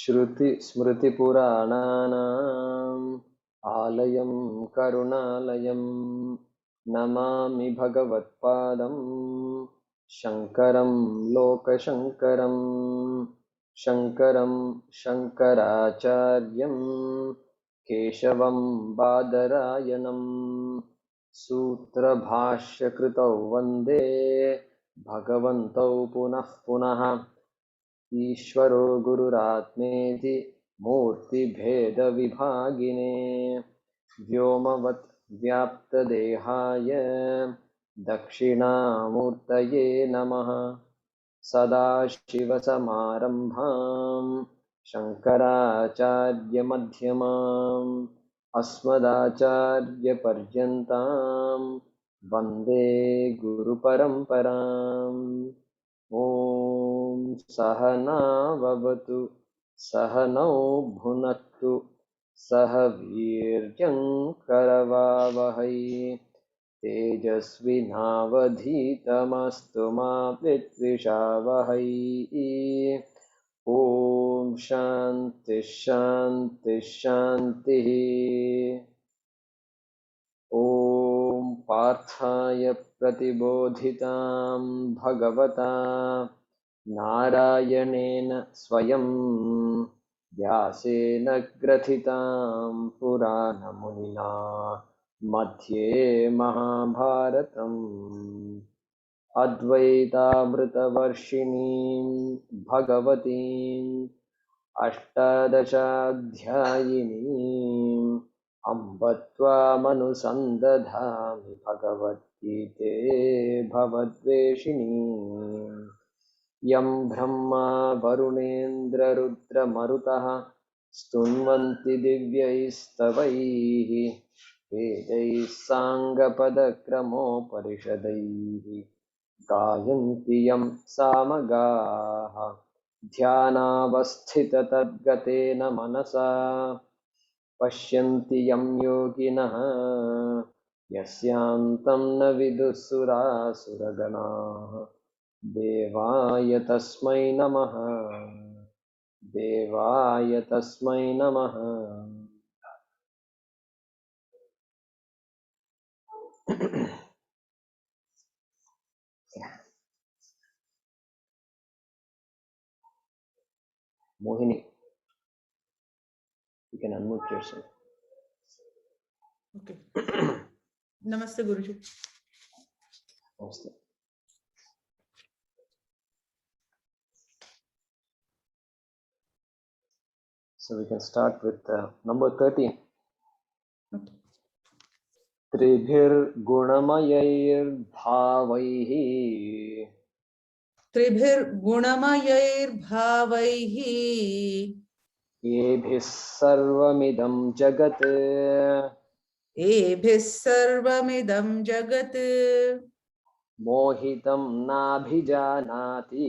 श्रुति स्मृतिपुराणानाम् आलयं करुणालयं नमामि भगवत्पादं शङ्करं लोकशङ्करं शङ्करं शङ्कराचार्यं केशवं बादरायणं सूत्रभाष्यकृतौ वन्दे भगवन्तौ पुनः पुनः ईश्वरो गुरुरात्मेति मूर्तिभेदविभागिने व्योमवत् व्याप्तदेहाय दक्षिणामूर्तये नमः। सदाशिवसमारम्भां शङ्कराचार्यमध्यमाम् अस्मदाचार्यपर्यन्तां वन्दे गुरुपरम्पराम्। ॐ सहनाववतु सहनौ भुनक्तु सह वीर्यं करवावहै तेजस्विनावधीतमस्तु मा विद्विषावहै। ॐ शान्ति शान्ति शान्तिः। ॐ पार्थाय प्रतिबोधितां भगवता नारायणेन स्वयं व्यासेन ग्रथितां पुराणमुनिना मध्ये महाभारतम् अद्वैतामृतवर्षिणीं भगवतीम् अष्टादशाध्यायिनीम् अम्ब त्वामनुसन्दधामि भगवद्गीते भवद्वेषिणीम्। यं ब्रह्मा वरुणेन्द्ररुद्रमरुतः स्तुन्वन्ति दिव्यैस्तवैः वेदैः साङ्गपदक्रमोपनिषदैः गायन्ति यं सामगाः ध्यानावस्थिततद्गतेन मनसा पश्यन्ति यं योगिनः यस्यान्तं न विदुःसुरासुरगणाः। देवाय तस्मै नमः देवाय तस्मै नमः। Mohini, you can unmute yourself. Okay. Namaste, Guruji. Namaste. So we can start with number 13. Okay. त्रिभिर्गुणमयैर्भावैः त्रिभिर्गुणमयैर्भावैः येभिः सर्वमिदं जगत् एभिः सर्वमिदं जगत् मोहितं नाभिजानाति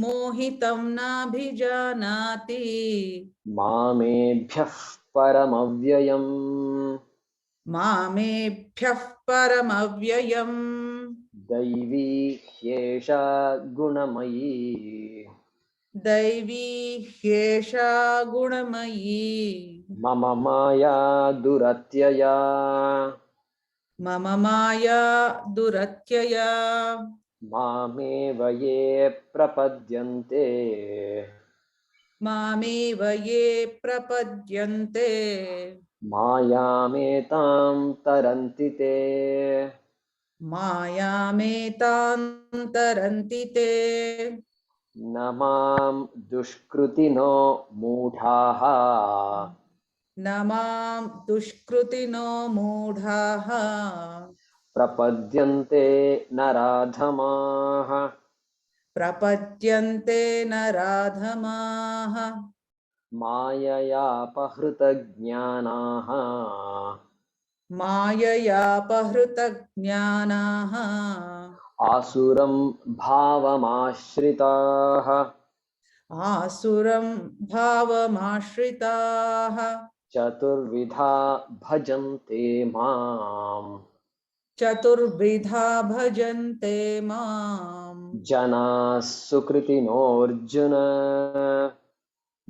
मोहितं नाभिजानाति मामेभ्यः परमव्ययम् मामेभ्यः परमव्ययम् दैवी ह्येषा गुणमयी दैवी ह्येषा गुणमयी मम माया दुरत्यया मम माया दुरत्यया मामेव ये प्रपद्यन्ते मामेव ये प्रपद्यन्ते मायामेतां तरन्ति ते मायामेतां तरन्ति ते न मां दुष्कृतिनो मूढाः न मां दुष्कृतिनो मूढाः प्रपद्यन्ते नराधमाः प्रपद्यन्ते नराधमाः माययापहृतज्ञानाः माययापहृतज्ञानाः आसुरं भावमाश्रिताः आसुरं भावमाश्रिताः चतुर्विधा भजन्ते माम् चतुर्विधा भजन्ते माम् जनाः सुकृतिनोऽर्जुन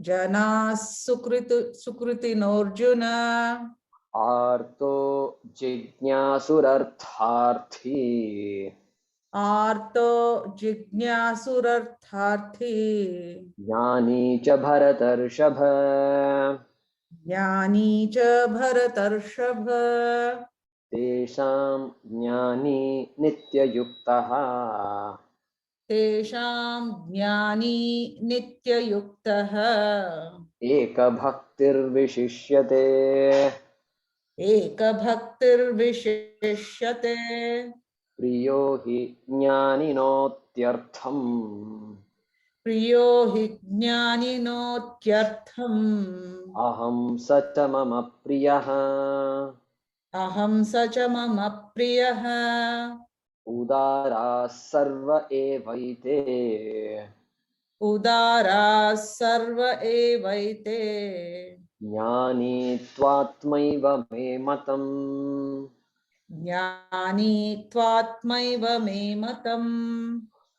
Jana Sukritinarjuna. Arto Jignasurartharthi Arto Jignasurartharthi. Jnani cha Bharatarshabha Jnani cha Bharatarshava. Tesham Jnani Nityayuktaha Tesham Jnani Nityayuktaha. Ekabhaktirvishishyate Ekabhaktirvishishyate. प्रियो हि ज्ञानिनोत्यर्थम् प्रियो हि ज्ञानिनोत्यर्थम् अहं स च मम प्रियः अहं स च मम प्रियः उदाराः सर्व एवैते उदाराः सर्व एवैते ज्ञानी त्वात्मैव मे मतम् ज्ञानी त्वात्मैव मे मतम्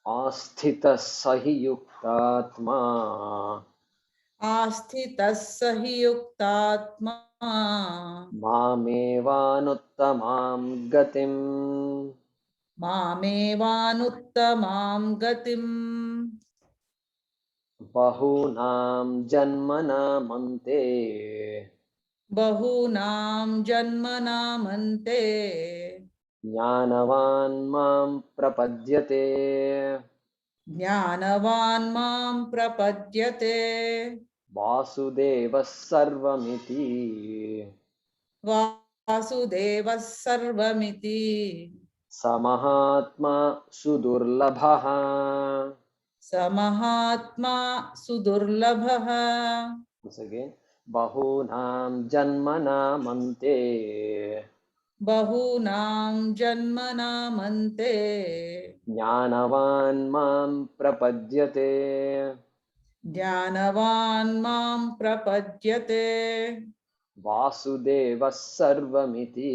आस्थितः स हि युक्तात्मा आस्थितः स हि युक्तात्मा मामेवानुत्तमां गतिम् मामेवानुत्तमां गतिम् बहूनां जन्मनामन्ते बहूनां जन्मनामन्ते ज्ञानवान् मां प्रपद्यते ज्ञानवान् मां प्रपद्यते वासुदेवः सर्वमिति वासुदेवः सर्वमिति स महात्मा सुदुर्लभः स महात्मा सुदुर्लभः Once again, बहूनां जन्मनामन्ते बहूनां जन्मनामन्ते ज्ञानवान् मां प्रपद्यते ज्ञानवान् मां प्रपद्यते वासुदेवः सर्वमिति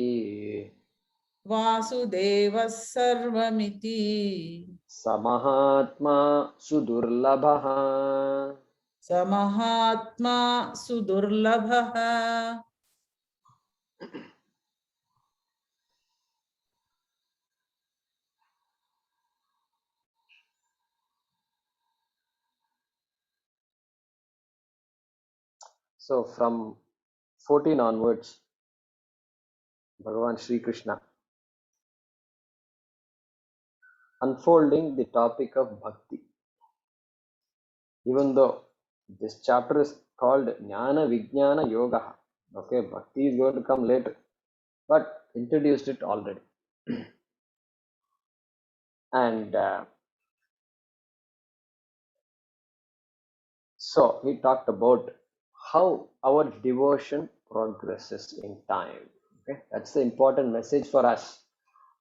वासुदेवः सर्वमिति स महात्मा सुदुर्लभः स महात्मा सुदुर्लभः So from 14 onwards, Bhagavan Sri Krishna unfolding the topic of bhakti. Even though this chapter is called Jnana Vijnana Yoga, okay, bhakti is going to come later, but introduced it already. And so he talked about how our devotion progresses in time. Okay, that's the important message for us.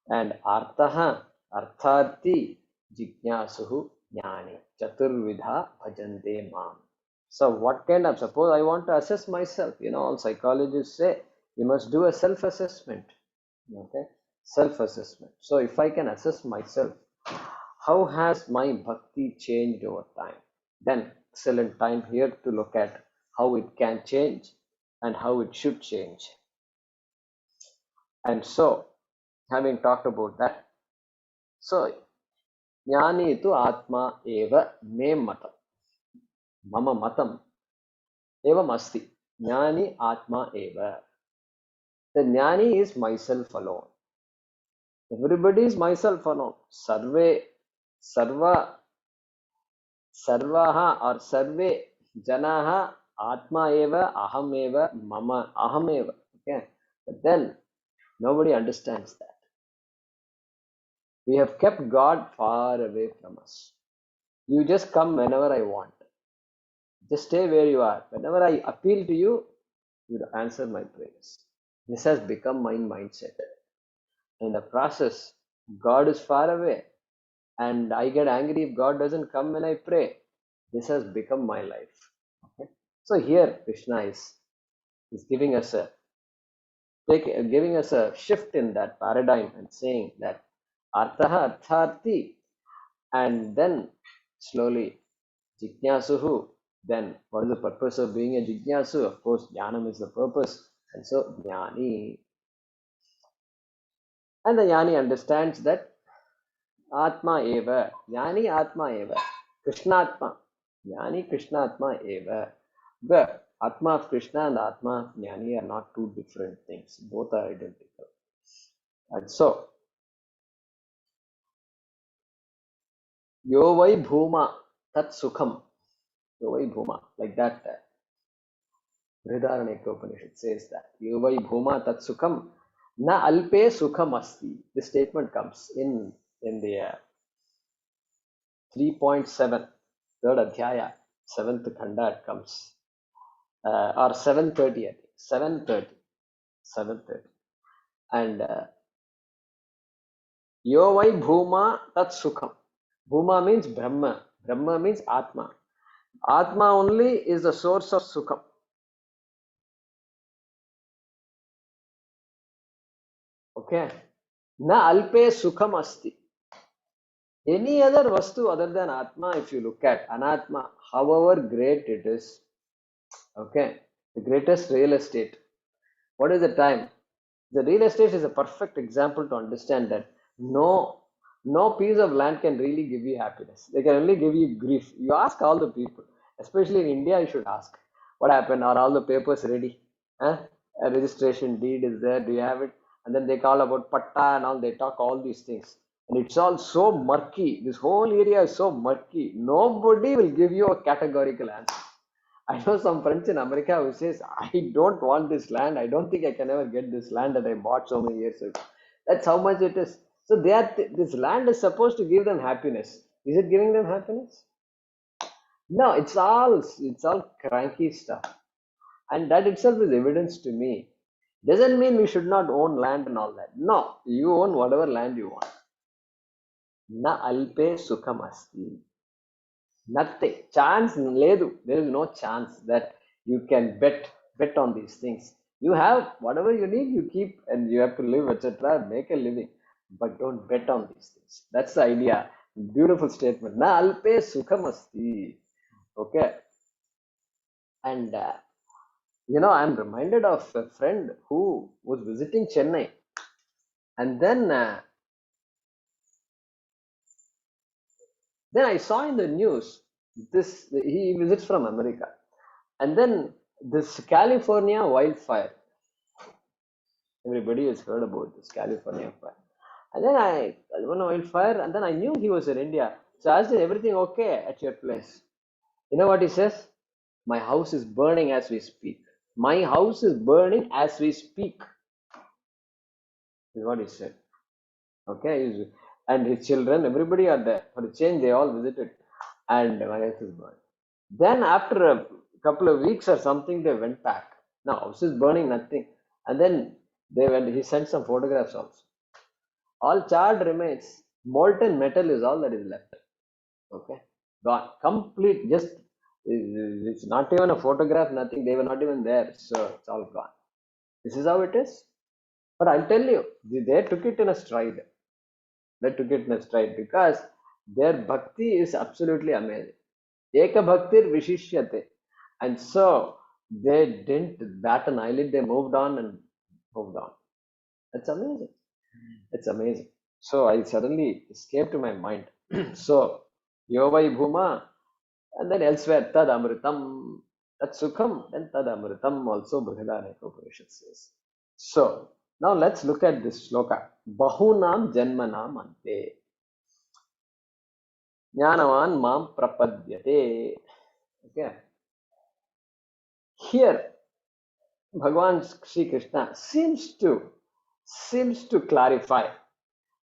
And artaha, artharthi, jignasuhu, jnani, chaturvidha bhajante mam. So what kind of, suppose I want to assess myself, all psychologists say you must do a self-assessment. Okay, self-assessment. So if I can assess myself, how has my bhakti changed over time? Then excellent time here to look at how it can change and how it should change. And so, having talked about that, so jnani tu atma eva me matam. Mama matam evam asti. Jnani atma eva. The jnani is myself alone. Everybody is myself alone. Sarve, sarva, sarvaha or sarve janaha atma eva aham eva mama aham eva. Okay. But then nobody understands that. We have kept God far away from us. You just come whenever I want. Just stay where you are. Whenever I appeal to you, you answer my prayers. This has become my mindset. In the process, God is far away, and I get angry if God doesn't come when I pray. This has become my life. Okay? So here Krishna is giving us a shift in that paradigm and saying that arthaha artharthi, and then slowly jignasuhu, then what is the purpose of being a jignasu? Of course, jnanam is the purpose. And so, jnani. And the jnani understands that Atma eva. Jnani Atma eva. Krishnatma. Jnani Krishnatma eva. The Atma of Krishna and Atma of Jnani are not two different things. Both are identical. And so, Yo vai bhuma tat sukham. Yo vai bhuma. Like that. Brihadaranyaka Upanishad says that. Yo vai bhuma tat sukham. Na alpe sukham asti. This statement comes in the 3.7, third Adhyaya, 7th Khanda it comes. Or 7:30, I think. 7:30. 7:30. And Yo vai bhuma tat sukham. Bhuma means Brahma. Brahma means Atma. Atma only is the source of sukham. Okay. Na alpe sukham asti. Any other vastu other than Atma, if you look at Anatma, however great it is, okay, the greatest real estate. What is the time? The real estate is a perfect example to understand that no piece of land can really give you happiness. They can only give you grief. You ask all the people, especially in India, you should ask, what happened? Are all the papers ready? Huh? A registration deed is there. Do you have it? And then they call about patta and all. They talk all these things, and it's all so murky. This whole area is so murky. Nobody will give you a categorical answer. I know some friends in America who says, I don't want this land. I don't think I can ever get this land that I bought so many years ago. That's how much it is. So this land is supposed to give them happiness. Is it giving them happiness? No, it's all cranky stuff. And that itself is evidence to me. Doesn't mean we should not own land and all that. No, you own whatever land you want. Na alpe sukham asti. Nothing. Chance ledu. There is no chance that you can bet on these things. You have whatever you need, you keep, and you have to live, etc. Make a living, but don't bet on these things. That's the idea. Beautiful statement. Na alpe sukham asti. Okay. And I'm reminded of a friend who was visiting Chennai, and then I saw in the news this he visits from America. And then this California wildfire, everybody has heard about this California fire. And then I went wildfire, and then I knew he was in India. So I asked him, everything okay at your place? You know what he says? My house is burning as we speak. My house is burning as we speak, is what he said. Okay, and his children, everybody are there. For a change, they all visited, and my house is burning. Then after a couple of weeks or something, they went back. Now house is burning, nothing. And then he sent some photographs also. All charred remains, molten metal is all that is left. Okay, gone, complete. Just it's not even a photograph, nothing. They were not even there, so it's all gone. This is how it is. But I'll tell you, they took it in a stride. They took it in a stride because their bhakti is absolutely amazing. Eka bhaktir vishishyate. And so they didn't bat an eyelid, they moved on and moved on. That's amazing. It's amazing. So I suddenly escaped to my mind. So Yovai Bhuma, and then elsewhere Tad Amritam, Tat Sukham, then Tad Amritam also Brihadaranyaka Upanishad says. So now let's look at this shloka. Bahunam Janmanam Ante. Jnanavan Mam Prapadyate. Okay. Here Bhagavan Sri Krishna seems to clarify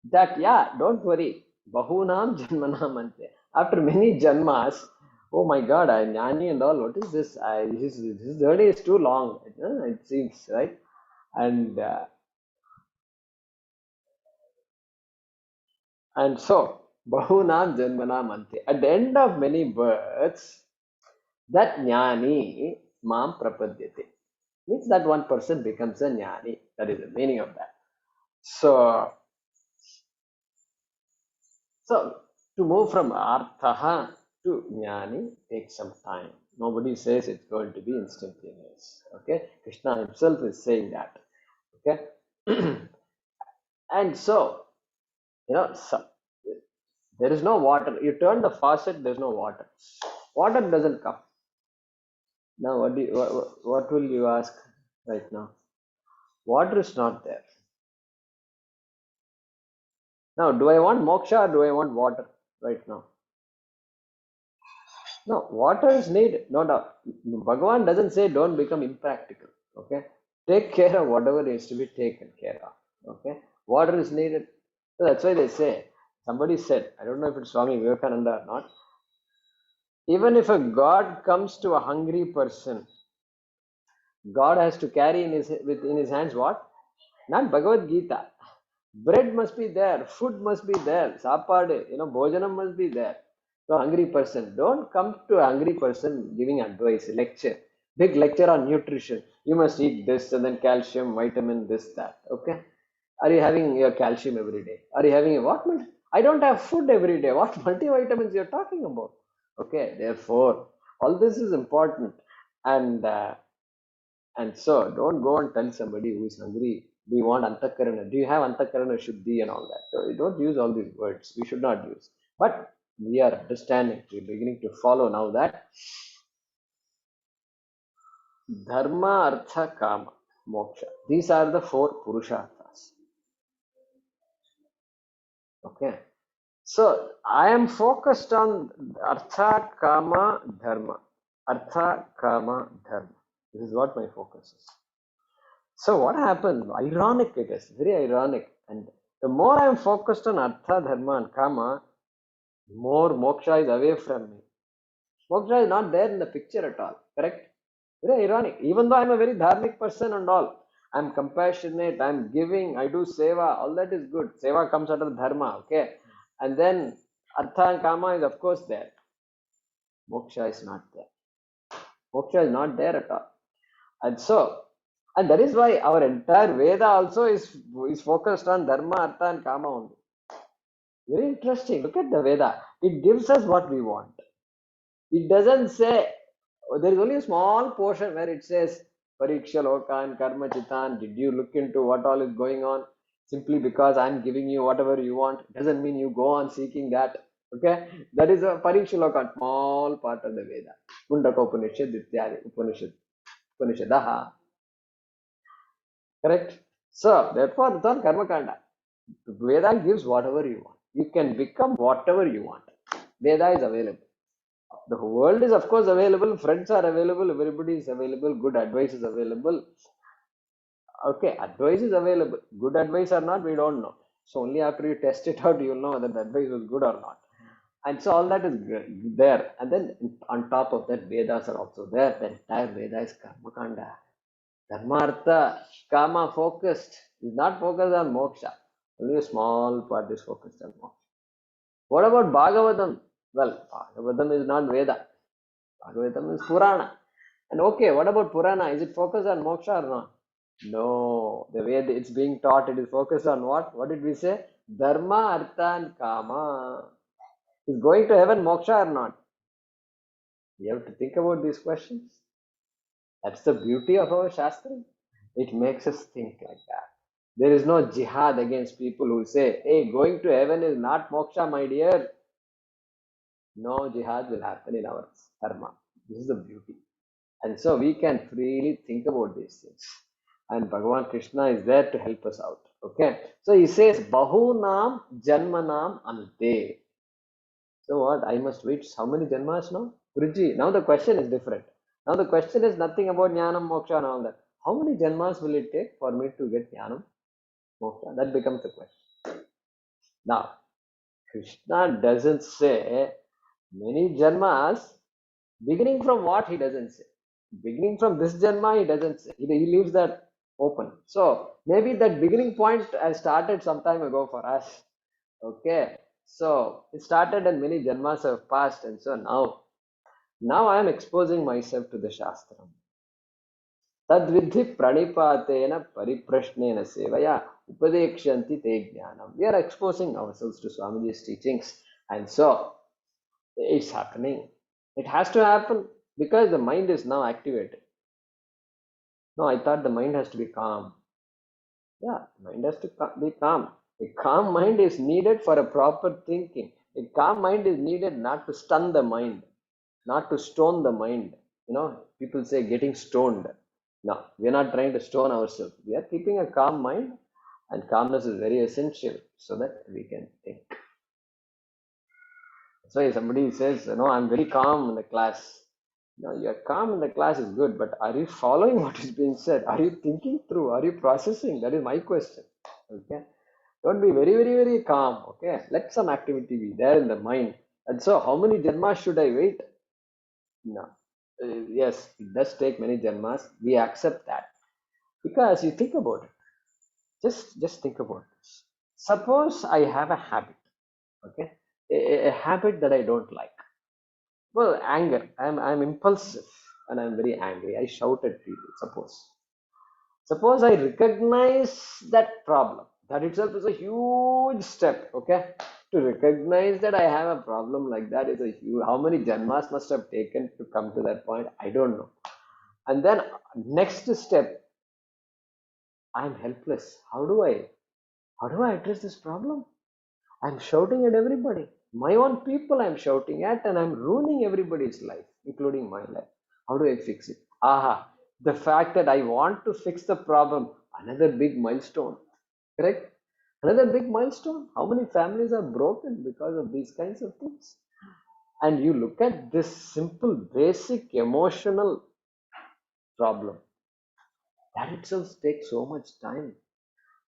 that, yeah, don't worry, bahunam janmanam ante. After many janmas, oh my God, I jnani and all, what is this? His journey is too long, it seems, right? And so bahunam janmanam ante. At the end of many births, that jnani mam prapadyate. Means that one person becomes a jnani. That is the meaning of that. So to move from arthaha to jnani takes some time. Nobody says it's going to be instantaneous. Okay, Krishna himself is saying that. Okay, and so there is no water. You turn the faucet, there's no water. Water doesn't come. Now, what will you ask right now? Water is not there. Now, do I want moksha or do I want water right now? No, water is needed, no doubt. Bhagavan doesn't say don't become impractical. Okay, take care of whatever needs to be taken care of. Okay, water is needed. So that's why they say. Somebody said, I don't know if it's Swami Vivekananda or not. Even if a god comes to a hungry person, God has to carry in his hands what? Not Bhagavad Gita. Bread must be there, food must be there, sapade, bhojanam must be there. So hungry person, don't come to a hungry person giving advice, lecture, big lecture on nutrition. You must eat this and then calcium, vitamin, this, that. Okay? Are you having your calcium every day? Are you having a what? I don't have food every day. What multivitamins you're talking about? Okay, therefore, all this is important. And so don't go and tell somebody who is hungry, do you want antakarana? Do you have antakarana shuddhi and all that? So don't use all these words. We should not use. But we are understanding, we're beginning to follow now that dharma, artha, kama, moksha. These are the four purusharthas. Okay. So I am focused on artha, kama, dharma. Artha, kama, dharma. This is what my focus is. So what happens? Ironic it is, very ironic. And the more I am focused on artha, dharma, and kama, more moksha is away from me. Moksha is not there in the picture at all. Correct? Very ironic. Even though I am a very dharmic person and all, I am compassionate, I am giving, I do seva, all that is good. Seva comes out of dharma, okay? And then artha and kama is of course there. Moksha is not there. Moksha is not there at all. And that is why our entire Veda also is focused on dharma, artha, and kama only. Very interesting. Look at the Veda. It gives us what we want. It doesn't say, there is only a small portion where it says, Pariksha Loka and Karma Chitan. Did you look into what all is going on? Simply because I'm giving you whatever you want, doesn't mean you go on seeking that. Okay? That is a Pariksha Loka, small part of the Veda. Mundaka Upanishad, Ityadi Upanishadaha. Correct? So, therefore, it's all Karma Kanda. Veda gives whatever you want. You can become whatever you want. Veda is available. The world is, of course, available. Friends are available. Everybody is available. Good advice is available. Okay, advice is available. Good advice or not, we don't know. So, only after you test it out, you'll know whether the advice was good or not. And so, all that is there. And then, on top of that, Vedas are also there. The entire Veda is Karma Kanda. Dharmartha, kama focused, is not focused on moksha. Only a small part is focused on moksha. What about Bhagavatam? Well, Bhagavatam is not Veda. Bhagavatam is Purana. And okay, what about Purana? Is it focused on moksha or not? No. The way it's being taught, it is focused on what? What did we say? Dharma, Artha and Kama. Is going to heaven moksha or not? You have to think about these questions. That's the beauty of our Shastra. It makes us think like that. There is no jihad against people who say, hey, going to heaven is not moksha, my dear. No jihad will happen in our dharma. This is the beauty. And so we can freely think about these things. And Bhagavan Krishna is there to help us out. Okay. So he says, Bahunam Janmanam Ante. So what? I must wait how many janmas now? Guruji, now the question is different. Now the question is nothing about Jnanam, Moksha and all that. How many janmas will it take for me to get Jnanam, Moksha? That becomes the question. Now, Krishna doesn't say many janmas, beginning from what he doesn't say. Beginning from this janma he doesn't say. He leaves that open. So maybe that beginning point has started some time ago for us. Okay. So it started and many janmas have passed, and so now I am exposing myself to the Shastra. Tadvidhi pranipatena pariprashnena sevaya upadekshanti te jnanam. We are exposing ourselves to Swamiji's teachings, and so it's happening. It has to happen. because the mind is now activated. No, I thought the mind has to be calm. Yeah, mind has to be calm. A calm mind is needed for a proper thinking. A calm mind is needed not to stun the mind, not to stone the mind. People say getting stoned. No, we are not trying to stone ourselves. We are keeping a calm mind, and calmness is very essential so that we can think. So if somebody says, I'm very calm in the class. No, you're calm in the class is good, but are you following what is being said? Are you thinking through? Are you processing? That is my question. Okay. Don't be very, very, very calm. Okay. Let some activity be there in the mind. And so, how many janmas should I wait? No. Yes, it does take many janmas. We accept that. Because you think about it. Just think about this. Suppose I have a habit. Okay. A habit that I don't like. Well, anger. I'm impulsive and I'm very angry. I shout at people. Suppose I recognize that problem. That itself is a huge step. Okay, to recognize that I have a problem like that is a huge. How many janmas must have taken to come to that point? I don't know. And then next step, I'm helpless. How do I address this problem? I'm shouting at everybody. My own people I'm shouting at, and I'm ruining everybody's life, including my life. How do I fix it? Aha, the fact that I want to fix the problem, another big milestone. Correct? Another big milestone. How many families are broken because of these kinds of things? And you look at this simple, basic emotional problem. That itself takes so much time.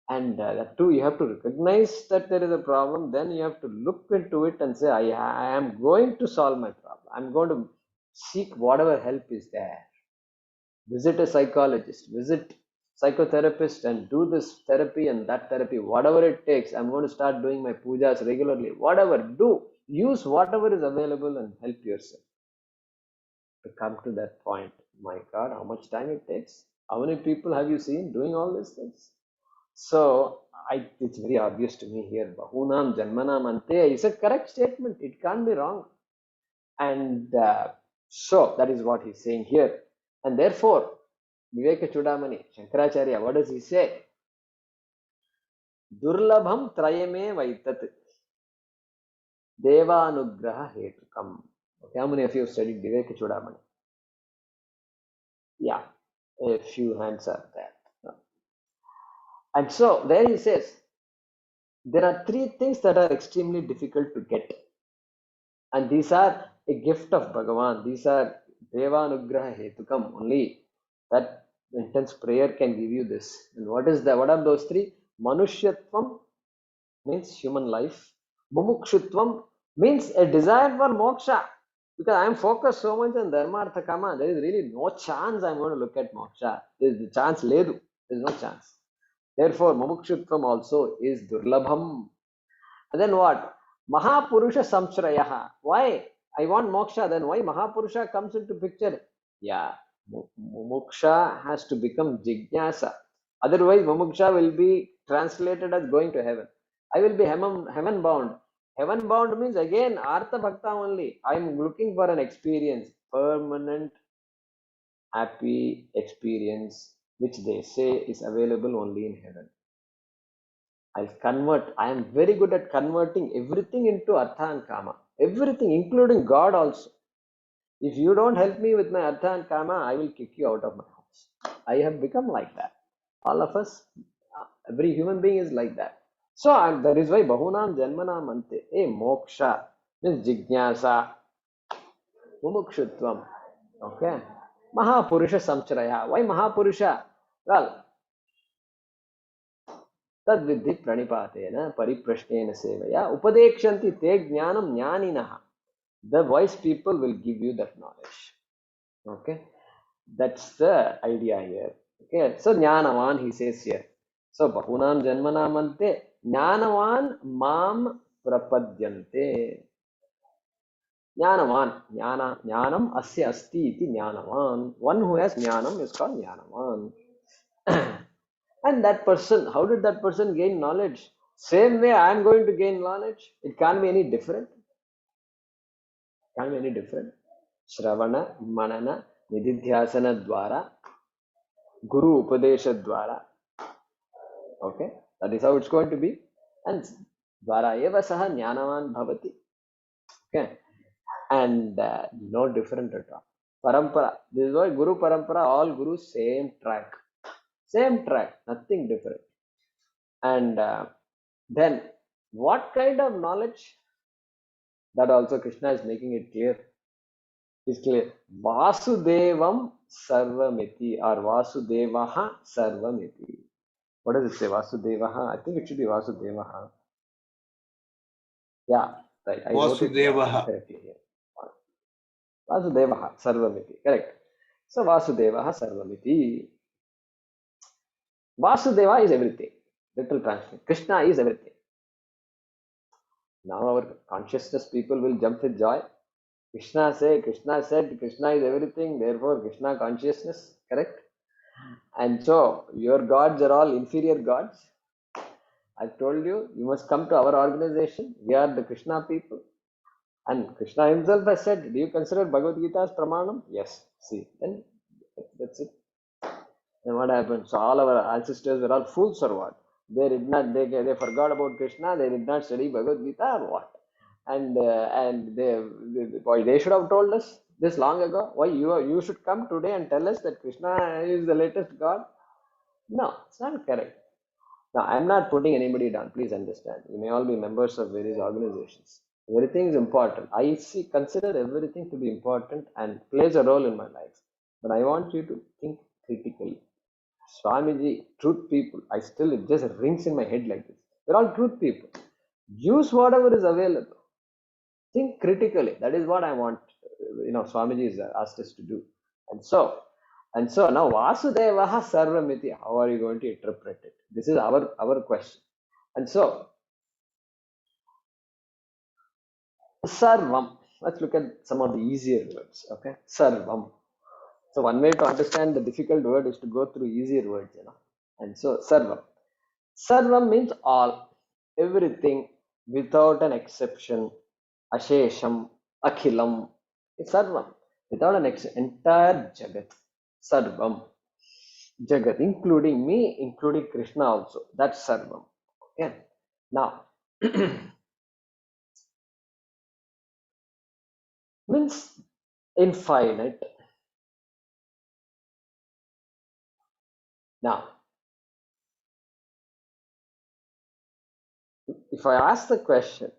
And that too, you have to recognize that there is a problem. Then you have to look into it and say, I am going to solve my problem. I'm going to seek whatever help is there. Visit a psychologist, visit psychotherapist, and do this therapy and that therapy, whatever it takes. I'm going to start doing my pujas regularly. Whatever, use whatever is available and help yourself to come to that point. My God, how much time it takes? How many people have you seen doing all these things? So it's very obvious to me here. Bahunam Janmanam Ante is a correct statement. It can't be wrong. And so that is what he's saying here. And therefore, Viveka Chudamani, Shankaracharya, what does he say? Durlabham Trayame Vaitat Devanugraha Hetukam. Okay, how many of you have studied Viveka Chudamani? Yeah, a few hands are there. And so there he says, there are three things that are extremely difficult to get. And these are a gift of Bhagavan. These are Devanugraha Hetukam. Only that intense prayer can give you this. And what are those three? Manushyatvam means human life. Mumukshutvam means a desire for moksha. Because I am focused so much on dharma artha kama, there is really no chance I am going to look at moksha. There is the chance ledu. There is no chance. Therefore, mumukshutvam also is durlabham. And then what? Mahapurusha samshrayaha. Why? I want moksha. Then why Mahapurusha comes into picture? Yeah, moksha has to become jijnasa. Otherwise, mumuksha will be translated as going to heaven. I will be heaven bound. Heaven bound means again artha bhakta only. I am looking for an experience, permanent, happy experience, which they say is available only in heaven. I'll convert. I am very good at converting everything into artha and kama. Everything, including God also. If you don't help me with my artha and kama, I will kick you out of my house. I have become like that. All of us, every human being is like that. So that is why Bahunam Janmanam Ante. Moksha means jijnasa, mumukshutvam. Okay. Mahapurusha samcharaya. Why Mahapurusha? Well, तद्विद्धि प्रणिपातेन परिप्रश्नेन सेवया उपदेक्षन्ति ते ज्ञानं ज्ञानिनः. The wise people will give you that knowledge. Okay, that's the idea here. Okay, so jnanavan he says here. So bahunam janmanam ante jnanavan mam prapadyante. Jnanavan, jnanam asya asti iti jnanavan. One who has jnanam is called jnanavan. And that person, how did that person gain knowledge? Same way I am going to gain knowledge. It can't be any different. Can't be any different. Shravana, Manana, Nididhyasana Dwara, Guru Upadesha Dwara. Okay, that is how it's going to be. And Dwara eva saha jnanavan bhavati. Okay, and no different at all. Parampara. This is why Guru Parampara, all Gurus, same track. Same track, nothing different. And then, what kind of knowledge? That also Krishna is making it clear. It's clear. Vasudevam Sarvamiti or Vasudevaha Sarvamiti. What does it say? Vasudevaha? I think it should be Vasudevaha. Yeah, right. I wrote it incorrectly here. Vasudevaha Sarvamiti. Correct. So Vasudevaha Sarvamiti. Vasudeva is everything. Literal translation. Krishna is everything. Now our consciousness people will jump with joy. Krishna said, Krishna is everything, therefore Krishna consciousness, correct? And so your gods are all inferior gods. I told you, you must come to our organization. We are the Krishna people. And Krishna himself has said, do you consider Bhagavad Gita as Pramanam? Yes. See, then that's it. Then what happened? So all our ancestors were all fools or what? They did not, they forgot about Krishna, they did not study Bhagavad Gita or what? And they should have told us this long ago. Why you should come today and tell us that Krishna is the latest God? No, it's not correct. Now I'm not putting anybody down. Please understand. You may all be members of various organizations. Everything is important. I consider everything to be important and plays a role in my life. But I want you to think critically. Swamiji, truth people. It just rings in my head like this. We're all truth people. Use whatever is available. Think critically. That is what I want. Swamiji has asked us to do. And so now Vasudevaha Sarvamiti. How are you going to interpret it? This is our question. And so Sarvam. Let's look at some of the easier words. Okay, Sarvam. So one way to understand the difficult word is to go through easier words. And so Sarvam. Sarvam means all, everything, without an exception. Ashesham, Akhilam, Sarvam, without an exception, entire Jagat, Sarvam, Jagat, including me, including Krishna also. That's Sarvam. Okay. Now, means infinite. Now, if I ask the question,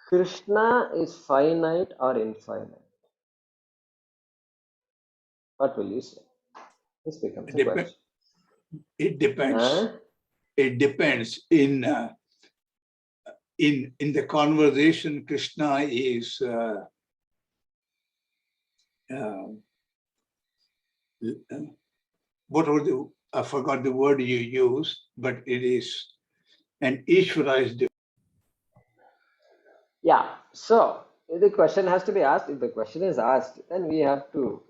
Krishna is finite or infinite? What will you say? This becomes a question. It depends. It depends. In the conversation, Krishna is I forgot the word you used, but it is an Ishvara is. Yeah. So if the question has to be asked. If the question is asked, then we have to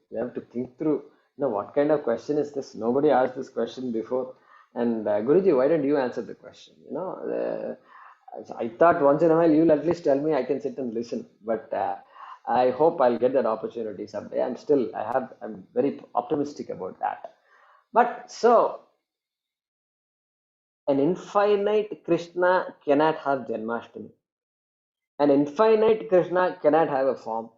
think through. What kind of question is this? Nobody asked this question before. And Guruji, why don't you answer the question? I thought once in a while you'll at least tell me. I can sit and listen. But I hope I'll get that opportunity someday. I'm very optimistic about that. But so an infinite Krishna cannot have Janmashtami. An infinite Krishna cannot have a form.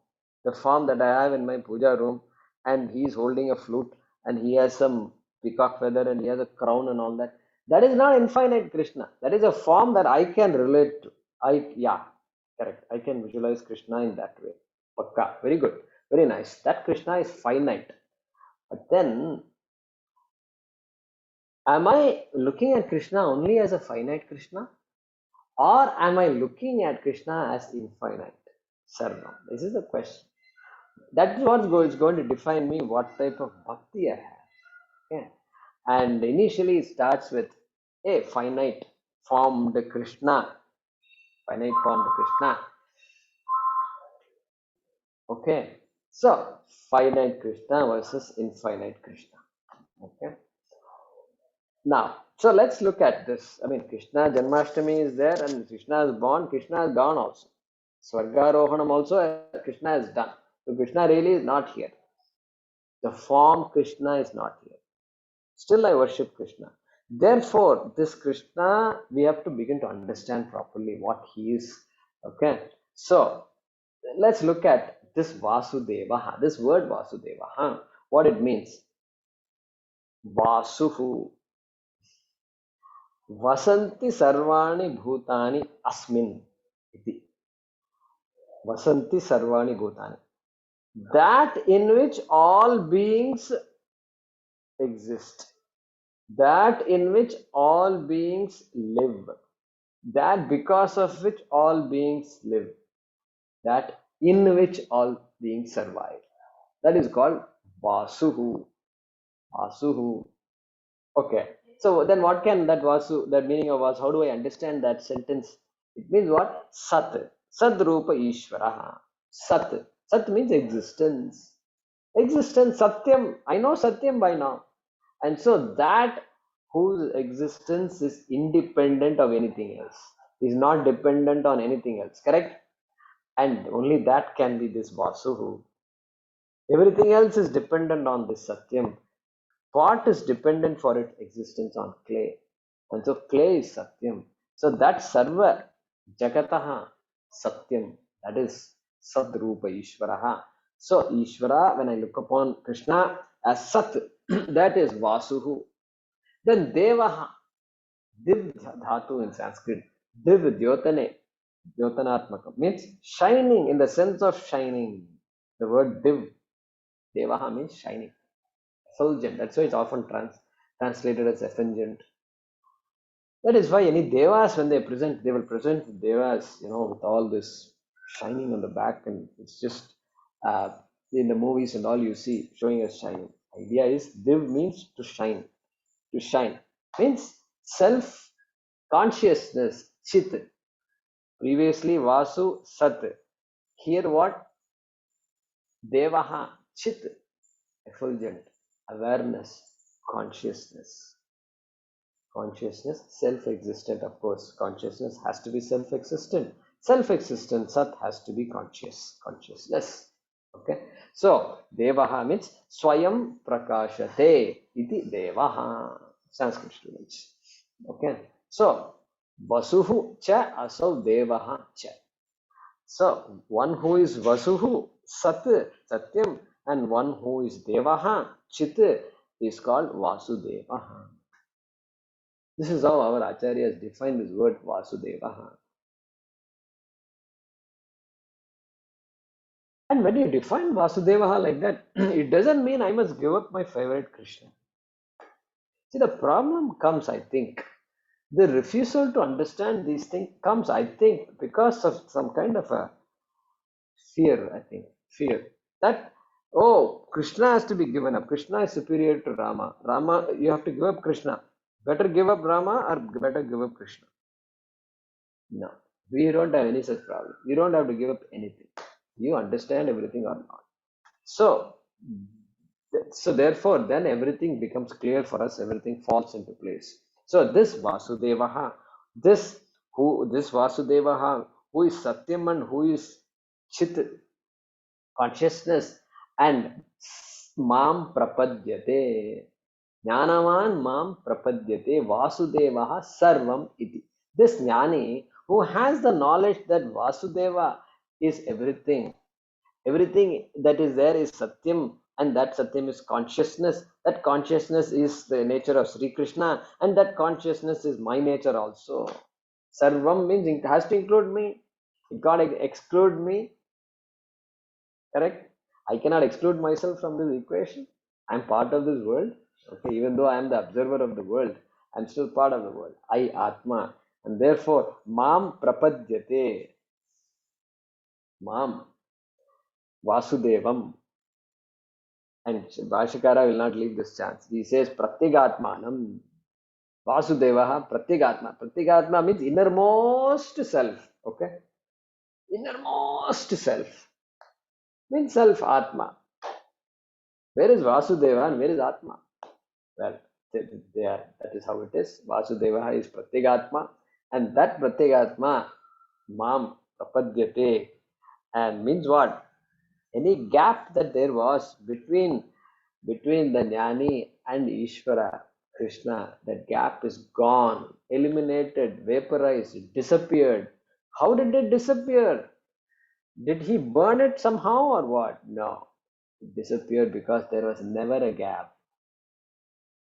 The form that I have in my puja room, and he is holding a flute, and he has some peacock feather, and he has a crown and all that. That is not infinite Krishna. That is a form that I can relate to. Correct. I can visualize Krishna in that way. Pakka. Very good. Very nice. That Krishna is finite. But then, am I looking at Krishna only as a finite Krishna? Or am I looking at Krishna as infinite? Sarvam. This is the question. That is what is going to define me what type of bhakti I have. Okay. And initially it starts with a finite formed Krishna. Finite formed Krishna. Okay. So finite Krishna versus infinite Krishna. Okay. Now, so let's look at this. Krishna Janmashtami is there and Krishna is born, Krishna is gone also. Swargarohanam also Krishna has done. So Krishna really is not here. The form Krishna is not here. Still I worship Krishna. Therefore, this Krishna, we have to begin to understand properly what he is. Okay. So let's look at this Vasudeva. This word Vasudeva. What it means. Vasuhu. Vasanti sarvani bhutani asmin. Iti. Vasanti sarvani bhutani. That in which all beings exist. That in which all beings live. That because of which all beings live. That in which all beings survive. That is called Vasuhu. Vasuhu. Okay. So then what can that Vasu, that meaning of Vasu, how do I understand that sentence? It means what? Sat. Sad Rupa Ishvara. Sat. Sat means existence. Existence, Satyam. I know Satyam by now. And so that whose existence is independent of anything else, is not dependent on anything else, correct? And only that can be this Vasuhu. Everything else is dependent on this Satyam. Pot is dependent for its existence on clay. And so clay is Satyam. So that Sarva Jagataha Satyam, that is Sadrupa Ishvaraha. So Ishvara, when I look upon Krishna as Sat, that is Vasuhu. Then Devaha, Div Dhatu in Sanskrit, Div Dyotane, Dyotanatmaka means shining in the sense of shining. The word Div, Devaha means shining, effulgent. That's why it's often translated as effulgent. That is why any devas, when they will present devas, with all this shining on the back, and it's just in the movies and all you see showing us shining. Idea is Div means to shine. To shine means self consciousness, Chit. Previously Vasu, Sat. Here what? Devaha, Chit, effulgent, awareness, consciousness. Consciousness, self-existent, of course. Consciousness has to be self-existent. Self-existent, Sat has to be consciousness. Okay. So, Devaha means Swayam Prakashate iti Devaha. Sanskrit students. Okay. So, Vasuhu cha asau Devaha cha. So, one who is Vasuhu, Sat, Satyam, and one who is Devaha, Chit, is called Vasudevaha. This is how our Acharyas define this word Vasudevaha. And when you define Vasudevaha like that, it doesn't mean I must give up my favorite Krishna. See, the problem comes, I think, the refusal to understand these things comes, I think, because of some kind of a fear, I think. Fear. That, oh, Krishna has to be given up. Krishna is superior to Rama. Rama, you have to give up Krishna. Better give up Rama or better give up Krishna. No, we don't have any such problem. You don't have to give up anything. You understand everything or not. So therefore, then everything becomes clear for us. Everything falls into place. So this Vasudevaha, this Vasudevaha, who is Satyam and who is Chit, consciousness, and Mam Prapadyate. Jnanavan Mam Prapadyate Vasudevaha Sarvam iti. This Jnani who has the knowledge that Vasudeva is everything, everything that is there is Satyam, and that Satyam is consciousness. That consciousness is the nature of Sri Krishna, and that consciousness is my nature also. Sarvam means it has to include me. It can't exclude me. Correct? I cannot exclude myself from this equation. I am part of this world. Okay, even though I am the observer of the world, I am still part of the world. I Atma. And therefore, Mam Prapadyate. Mam Vasudevam. And Bhashikara will not leave this chance. He says Pratyagatmanam. Vasudevaha Pratyagatma. Pratyagatma means innermost self. Okay? Innermost self. Means self Atma. Where is Vasudeva and where is Atma? Well, they are, that is how it is. Vasudeva is Pratyagatma, and that Pratyagatma, Mam Prapadyate, and means what? Any gap that there was between the Jnani and Ishvara, Krishna, that gap is gone, eliminated, vaporized, disappeared. How did it disappear? Did he burn it somehow or what? No. It disappeared because there was never a gap.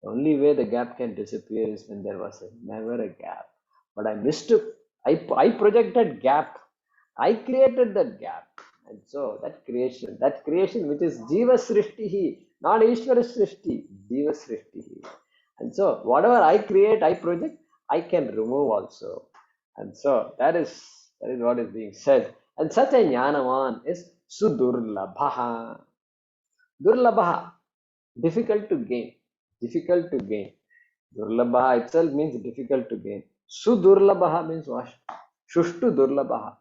The only way the gap can disappear is when there was never a gap. But I mistook, I projected gap. I created that gap. And so that creation which is Jiva Srishtihi, not Ishvara Srishti, Jiva Srishtihi. And so whatever I create, I project, I can remove also. And so that is what is being said. And such a Jnanavan is Sudurlabha. Durlabha, difficult to gain. Difficult to gain. Durlabha itself means difficult to gain. Sudurlabha means what? Shushtu Durlabha.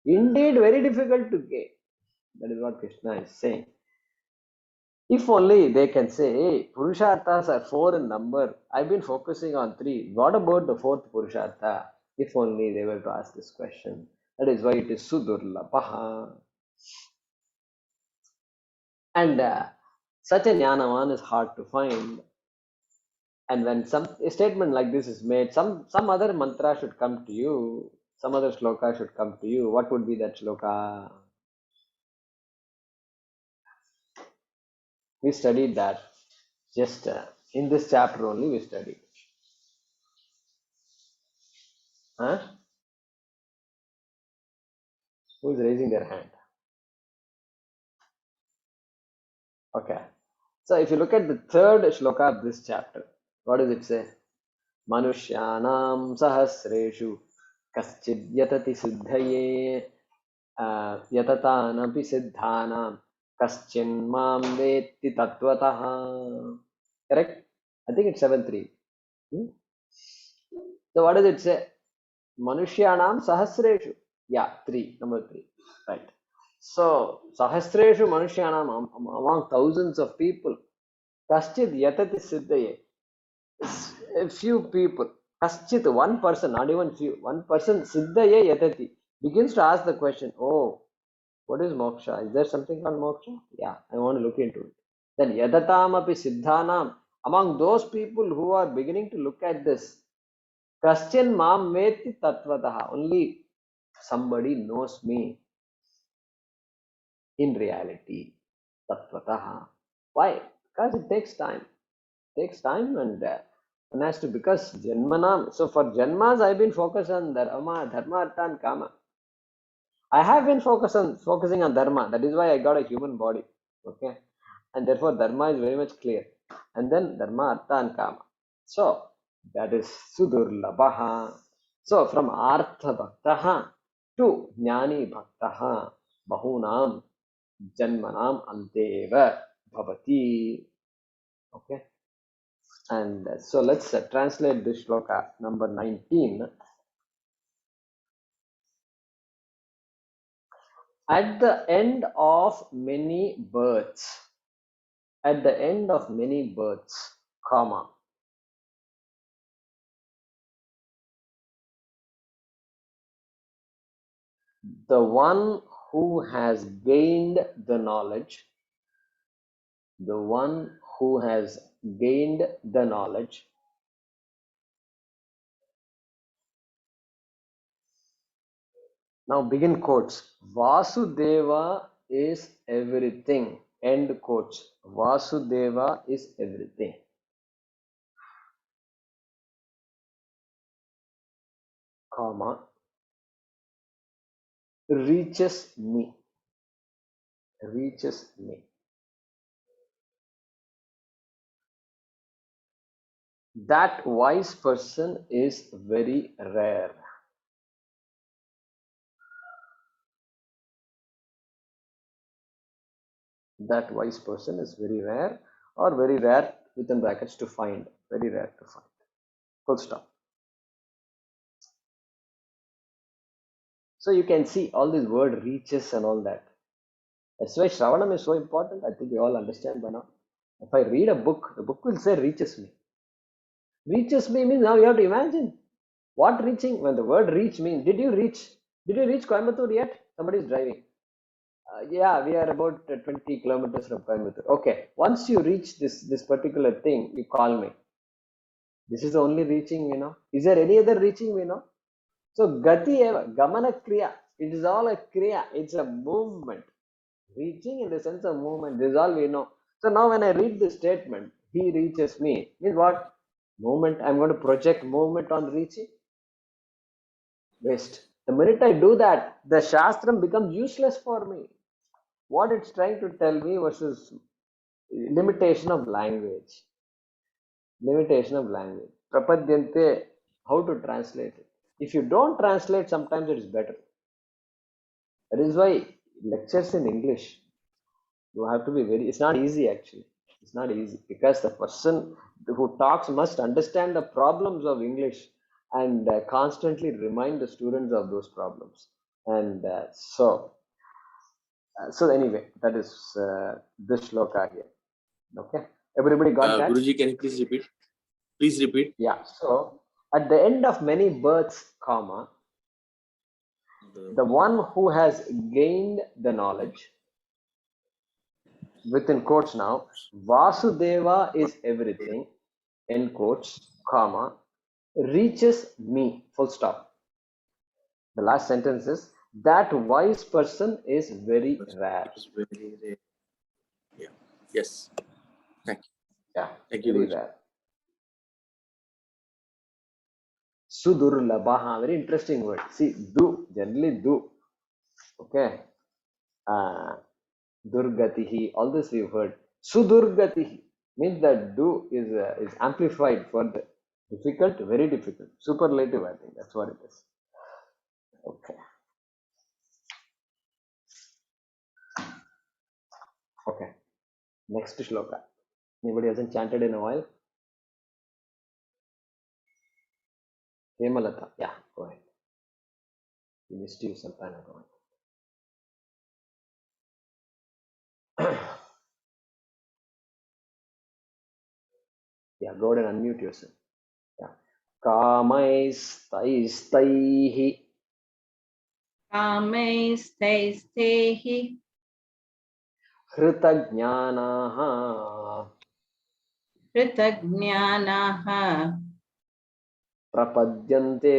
Indeed, very difficult to gain. That is what Krishna is saying. If only they can say, hey, Purusharthas are 4 in number. I've been focusing on 3. What about the 4th Purushartha? If only they were to ask this question. That is why it is Sudurlabha. And such a Jnanavan is hard to find. And when a statement like this is made, some other mantra should come to you, some other shloka should come to you. What would be that shloka? We studied that just in this chapter only we studied. Huh? Who is raising their hand? Okay. So if you look at the 3rd shloka of this chapter, what does it say? Manushyanam sahasreshu kaschid yatati siddhaye yatatanapi siddhanam kaschin mam vetti tattvataha. Correct? I think it's 7.3. So what does it say? Manushyanam sahasreshu. Yeah, 3, number 3. Right. So sahasreshu manushyanam, among thousands of people, kaschid yatati siddhaye. A few people, kaschit, one person, not even few, one person, siddhaye yatati, begins to ask the question, oh, what is moksha? Is there something called moksha? Yeah, I want to look into it. Then yadatam api siddhanam, among those people who are beginning to look at this, kaschin mam veti tattvataha, only somebody knows me in reality, tattvataha. Why? Because it takes time. And one has to, because janmanam, so for janmas I've been focused on dharma, artha and kama. I have been focusing on dharma. That is why I got a human body. Okay. And therefore dharma is very much clear. And then dharma, artha and kama. So that is sudurlabhaha. So from artha bhaktaha to jnani bhaktaha bahunam janmanam anteva bhavati. Okay. And so let's translate this shloka number 19. At the end of many births, comma, the one who has gained the knowledge, now begin quotes, Vasudeva is everything, end quotes, Vasudeva is everything, comma, reaches me. That wise person is very rare. That wise person is very rare, or very rare within brackets to find. Very rare to find. Full stop. So you can see all this word reaches and all that. That's why Shravanam is so important. I think you all understand by now. If I read a book, the book will say reaches me. Reaches me means now you have to imagine what reaching. When the word reach means, did you reach Coimbatore yet? Somebody is driving. Yeah, we are about 20 kilometers from Coimbatore. Okay, once you reach this particular thing, you call me. This is the only reaching we know. Is there any other reaching we know? So gati eva, gamana kriya. It is all a kriya. It's a movement. Reaching in the sense of movement. This is all we know. So now when I read this statement, he reaches me. Means what? Movement. I'm going to project movement on reaching. Waste. The minute I do that, the Shastram becomes useless for me. What it's trying to tell me versus limitation of language. Limitation of language. Prapadyante, how to translate it. If you don't translate, sometimes it is better. That is why lectures in English, you have to be very, it's not easy actually. It's not easy because the person who talks must understand the problems of English and constantly remind the students of those problems. And so anyway, that is this shloka here. Okay, everybody got that? Guruji, can you please repeat? Please repeat. Yeah. So at the end of many births, comma, the one who has gained the knowledge, within quotes now, Vasudeva is everything, end quotes, comma, reaches me, full stop. The last sentence is, that wise person is very rare. It is very rare. Yeah. Yes. Thank you. Yeah, Thank you, very Guruji. rare. Sudurlabha, very interesting word. See, do, generally do. Okay. Durgatihi, all this we've heard. Sudurgatihi means that do is amplified for the difficult, very difficult. Superlative, I think that's what it is. Okay. Okay. Next shloka. Anybody hasn't chanted in a while? Hemalata. Yeah, go ahead. We missed you some time ago. Yeah, go ahead and unmute yourself. Yeah. Kamaistaihi कामैस्तैस्तैः hritajnanaha कृतज्ञानाः prapadyante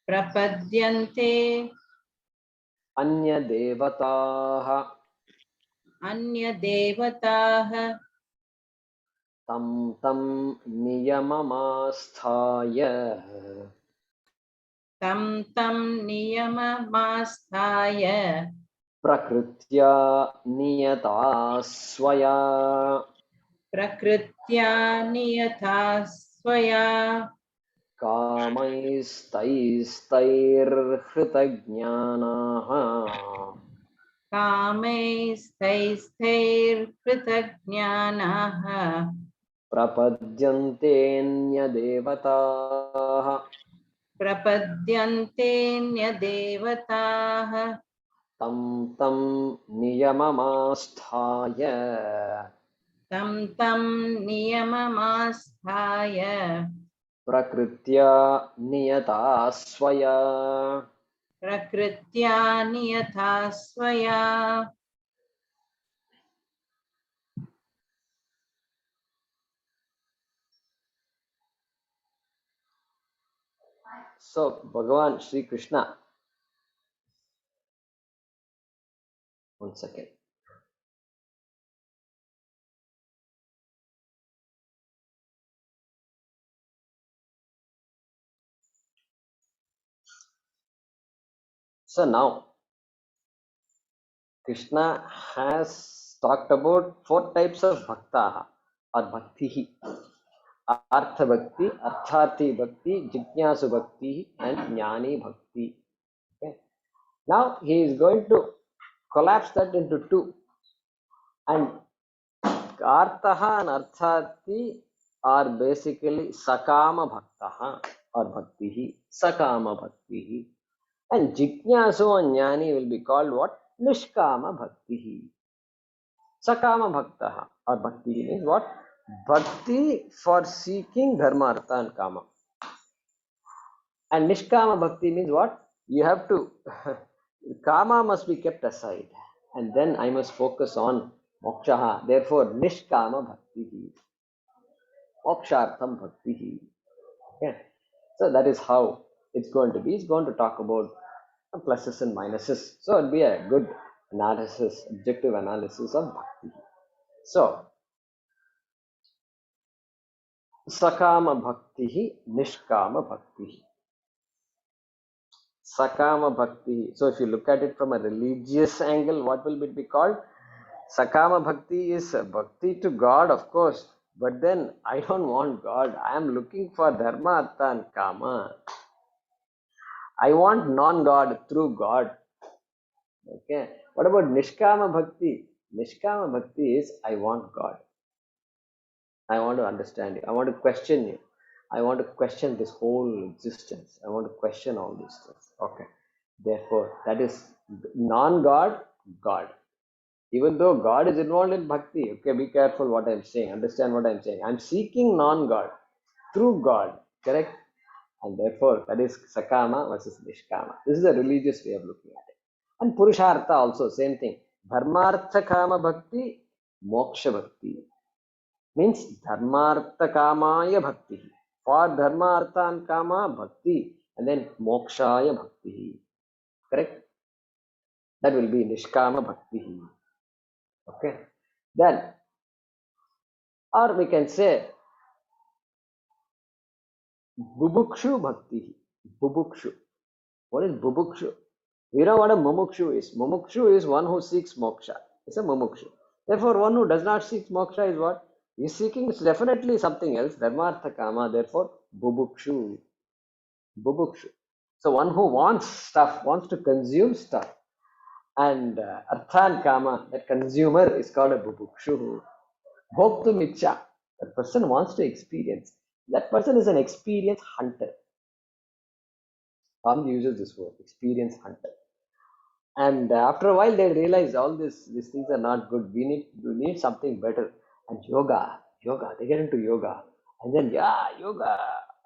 प्रपद्यन्ते anya devataha अन्यदेवताः tam tam niyamamaasthaya तं तं नियममास्थाय prakritya niyata swaya प्रकृत्या नियता स्वया कामैस्तैस्तैर्हृतज्ञानाः कामैस्तैस्तैर्कृतज्ञानाः प्रपद्यन्तेऽन्यदेवताः प्रपद्यन्तेऽन्यदेवताः तं तं नियममास्थाय तं तं नियममास्थाय प्रकृत्या नियता स्वया. प्रकृत्या नियता स्वया. So Bhagavan Sri Krishna, one second. So now Krishna has talked about 4 types of bhakta or bhakti. Artha bhakti, Artharthi bhakti, Jignasu bhakti, and Jnani bhakti. Okay. Now he is going to collapse that into 2. And Arthaha and Artharthi are basically Sakama bhaktaha or bhakti, Sakama bhakti. And Jignasu and Jnani will be called what? Nishkama bhakti. Sakama bhaktaha or bhakti means what? Bhakti for seeking dharma, artha and kama. And nishkama bhakti means what? You have to Kama must be kept aside, and then I must focus on moksha. Therefore, nishkama bhakti, mokshartham bhakti. Okay, so that is how it's going to be. It's going to talk about pluses and minuses. So it'll be a good analysis, objective analysis of bhakti. So sakama bhakti, nishkama bhakti. Sakama bhakti. So if you look at it from a religious angle, what will it be called? Sakama bhakti is bhakti to God, of course, but then I don't want God. I am looking for dharma, artha, and kama. I want non-God through God. Okay. What about nishkama bhakti? Nishkama bhakti is I want God. I want to understand you. I want to question you. I want to question this whole existence. I want to question all these things. Okay. Therefore, that is non-God, God. Even though God is involved in bhakti, okay, be careful what I'm saying, understand what I'm saying. I'm seeking non-God through God, correct? And therefore, that is sakama versus nishkama. This is a religious way of looking at it. And purushartha also, same thing. Dharmartha kama bhakti, moksha bhakti. Means dharmartha kamaya bhakti. For dharma, artha and kama, bhakti. And then mokshaya bhakti. Correct? That will be nishkama bhakti. Okay. Then, or we can say bubukshu bhakti. Bubukshu. What is bubukshu? We know what a mumukshu is. Mumukshu is one who seeks moksha. It's a mumukshu. Therefore, one who does not seek moksha is what? He is seeking definitely something else. Dharmartha kama. Therefore, bubukshu. Bubukshu. So one who wants stuff, wants to consume stuff. And artha and kama, that consumer is called a bubukshu. Bhoktum icha. That person wants to experience. That person is an experience hunter. Swami uses this word, experience hunter. And after a while, they realize all these things are not good. We need something better. And yoga. They get into yoga, and then yoga.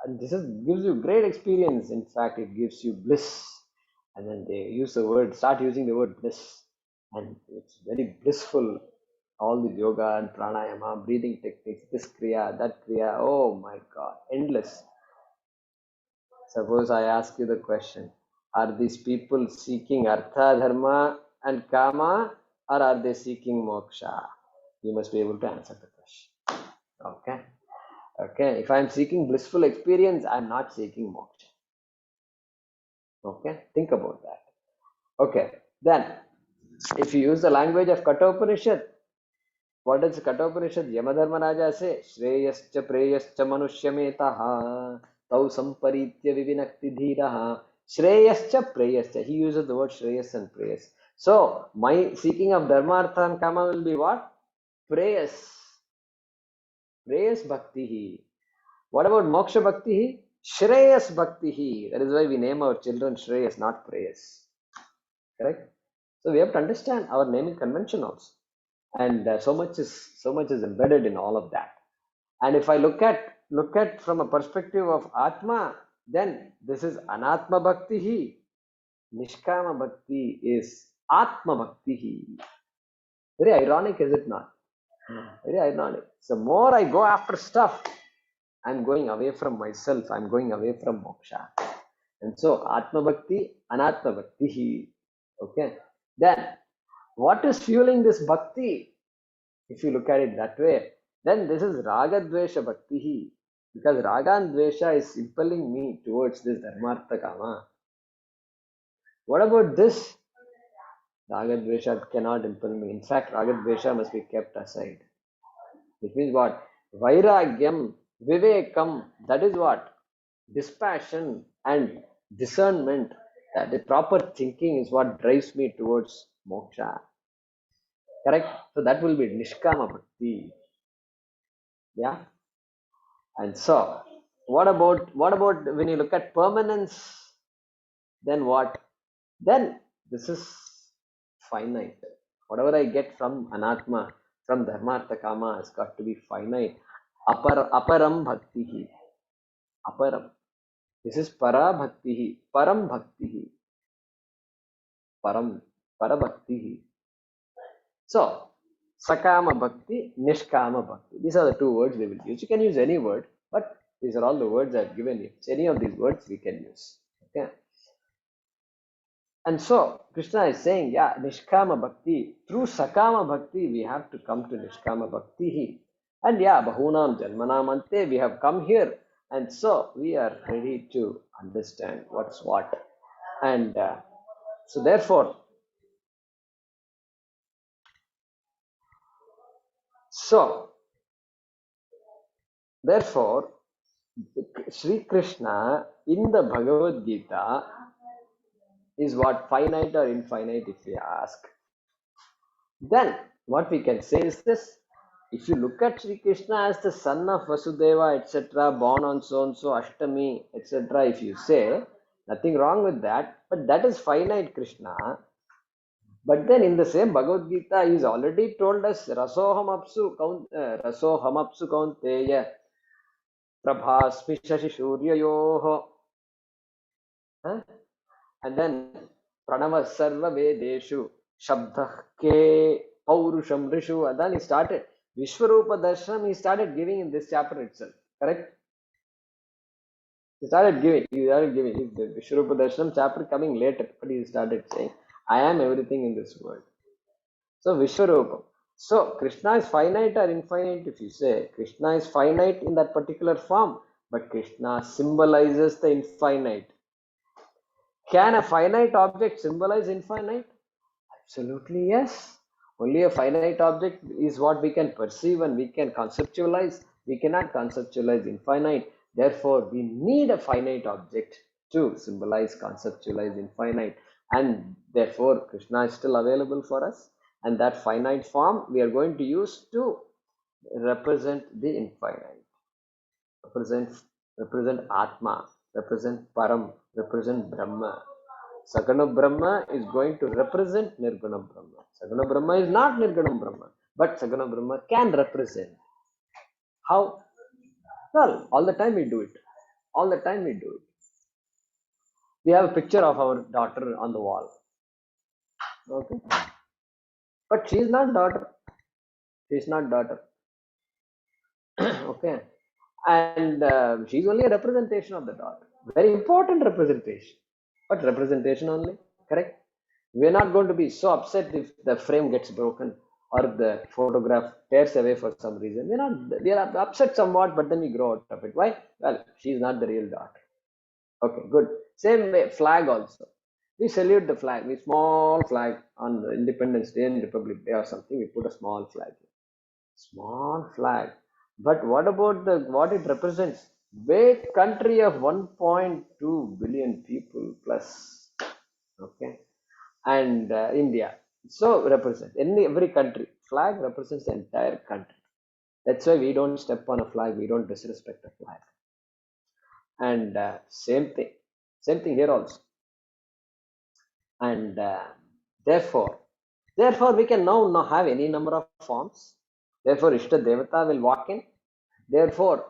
And this gives you great experience. In fact, it gives you bliss. And then they start using the word bliss, and it's very blissful. All the yoga and pranayama, breathing techniques, this kriya, that kriya. Oh my God, endless. Suppose I ask you the question, are these people seeking artha, dharma and kama, or are they seeking moksha? You must be able to answer the question. Okay. If I am seeking blissful experience, I am not seeking moksha. Okay. Think about that. Okay. Then, if you use the language of Kathopanishad, what does Kathopanishad Yamadharma Raja say? Shreyascha preyascha manushyametaha tau samparitya vivinakti dhiraha. Shreyascha preyascha. He uses the word Shreyas and preyas. So, my seeking of dharma, artha and kama will be what? Preyas. Preyas bhakti. What about moksha bhakti? Shreyas bhakti. That is why we name our children Shreyas, not preyas. Correct? So we have to understand our naming convention also. And so much is embedded in all of that. And if I look at from a perspective of atma, then this is anatma bhakti, nishkama bhakti is atma bhakti. Very ironic, is it not? Very ironic. So more I go after stuff, I'm going away from myself, I'm going away from moksha. And so atma bhakti, anatma bhakti. Okay. Then what is fueling this bhakti? If you look at it that way, then this is raga dvesha bhakti, because raga and dvesha is impelling me towards this dharmartha kama. What about this? Raga dvesha cannot impel me. In fact, raga dvesha must be kept aside. Which means what? Vairagyam, vivekam, that is what? Dispassion and discernment, that the proper thinking is what drives me towards moksha. Correct? So that will be nishkama bhakti. Yeah. And so, what about when you look at permanence? Then what? Then this is finite. Whatever I get from anatma, from dharmartha kama, has got to be finite. Aparam bhakti. Aparam. This is para bhakti. Param bhakti. param, parabhakti. So, sakama bhakti, nishkama bhakti. These are the two words we will use. You can use any word, but these are all the words I've given you. So any of these words we can use. Okay. And so Krishna is saying, yeah, nishkama bhakti. Through sakama bhakti, we have to come to nishkama bhakti. And yeah, bahunam janmanam ante, we have come here. And so we are ready to understand what's what. And so therefore, Sri Krishna in the Bhagavad Gita is what, finite or infinite, if we ask. Then what we can say is this: if you look at Sri Krishna as the son of Vasudeva, etc., born on so and so Ashtami, etc., if you say, nothing wrong with that, but that is finite Krishna. But then in the same Bhagavad Gita, he has already told us Rasohamapsu Kaunteya Prabhasmi Shashi Suryayoho. And then Pranava Sarva Vedeshu Shabdah Ke Paurusham Rishu. And then he started Vishwarupa Darshanam, he started giving in this chapter itself. Correct? He started giving the Vishwarupa Darshanam chapter coming later, but he started saying, I am everything in this world. So Vishwarupa. So Krishna is finite or infinite, if you say. Krishna is finite in that particular form, but Krishna symbolizes the infinite. Can a finite object symbolize infinite? Absolutely yes. Only a finite object is what we can perceive and we can conceptualize. We cannot conceptualize infinite. Therefore, we need a finite object to symbolize, conceptualize infinite. And therefore, Krishna is still available for us. And that finite form we are going to use to represent the infinite. Represent Atma, represent Param, represent Brahma. Saguna Brahma is going to represent Nirguna Brahma. Saguna Brahma is not Nirguna Brahma, but Saguna Brahma can represent. How? Well, all the time we do it. All the time we do it. We have a picture of our daughter on the wall. Okay? But she is not daughter. She is not daughter. Okay? And she is only a representation of the daughter. Very important representation. But representation only. Correct? We are not going to be so upset if the frame gets broken or the photograph tears away for some reason. We are upset somewhat, but then we grow out of it. Why? Well, she is not the real daughter. Okay, good. Same way, flag also. We salute the flag. We small flag on the Independence Day and Republic Day or something. We put a small flag. Small flag. But what about what it represents? Big country of 1.2 billion people plus. Okay. And India. So represent every country. Flag represents the entire country. That's why we don't step on a flag. We don't disrespect a flag. And same thing here also. And therefore we can now have any number of forms. Therefore Ishta Devata will walk in. Therefore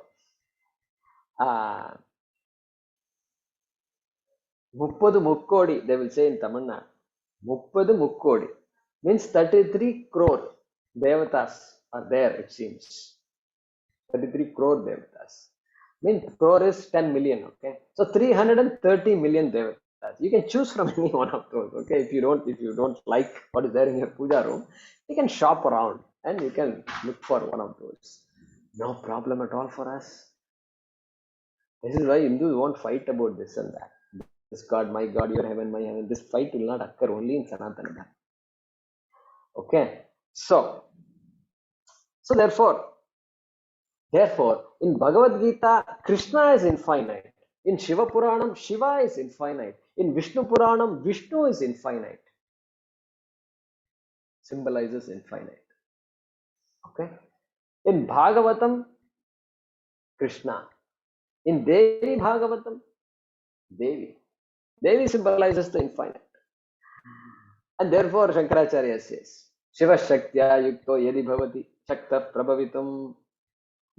Muppadu Mukkodi, they will say in Tamil Nadu. Muppadu Mukkodi means 33 crore Devatas are there, it seems. 33 crore Devatas. Means crore is 10 million, okay? So 330 million Devatas. You can choose from any one of those, okay? If you don't like what is there in your puja room, you can shop around and you can look for one of those. No problem at all for us. This is why Hindus won't fight about this and that. This God, my God, your heaven, my heaven. This fight will not occur only in Sanatana Dharma. Okay. So therefore, in Bhagavad Gita, Krishna is infinite. In Shiva Puranam, Shiva is infinite. In Vishnu Puranam, Vishnu is infinite. Symbolizes infinite. Okay. In Bhagavatam, Krishna. In Devi Bhagavatam, Devi. Devi symbolizes the infinite. And therefore Shankaracharya says, Shiva Shaktya Yukto Yadi Bhavati Shakta Prabhavitam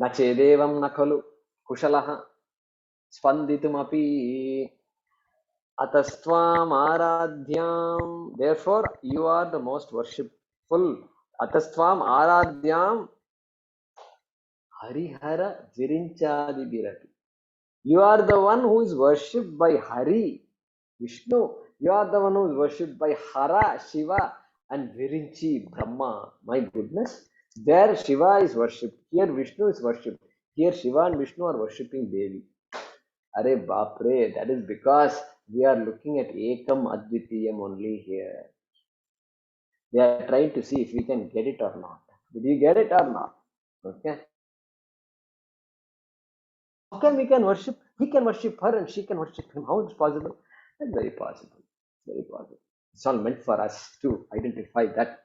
Nachedevam Nakalu Kushalaha Spanditum Api. Atastvam aradhyam. Therefore, you are the most worshipful. Atastvam aradhyam harihara virinchadi birapi. You are the one who is worshipped by Hari, Vishnu. You are the one who is worshipped by Hara, Shiva, and Virinchi, Brahma. My goodness. There Shiva is worshipped. Here Vishnu is worshipped. Here Shiva and Vishnu are worshipping Devi. Are Bapre. That is because we are looking at Ekam Advitiyam only here. We are trying to see if we can get it or not. Did you get it or not? Okay. How can we can worship? He can worship her and she can worship him. How is it possible? That's very possible. Very possible. It's all meant for us to identify that